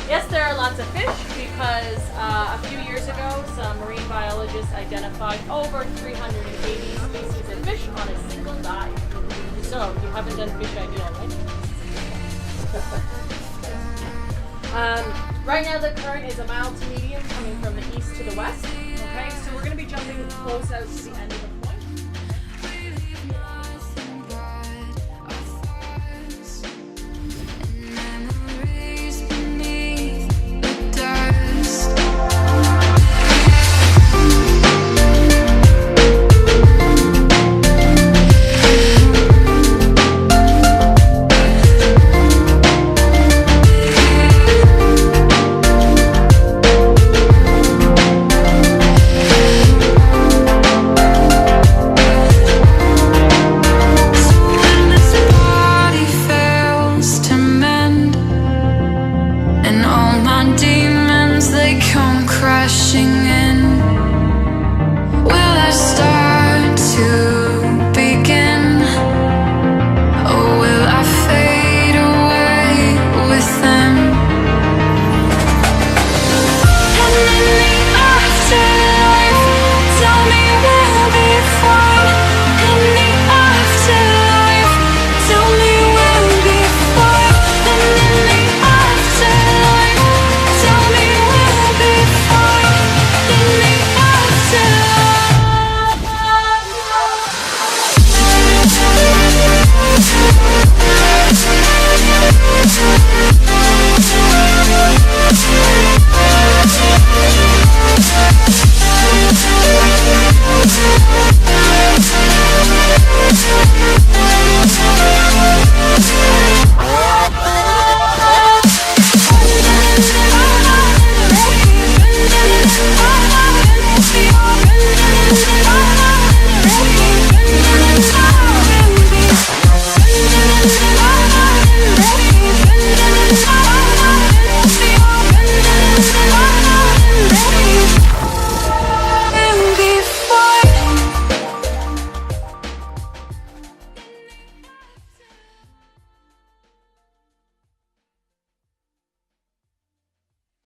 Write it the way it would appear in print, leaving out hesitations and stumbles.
Yes, there are lots of fish because a few years ago, some marine biologists identified over 380 species of fish on a single dive. So, you haven't done fish ideal, right? Right now, the current is a mild to medium coming from the east to the west. Okay, so we're going to be jumping close out to the end of the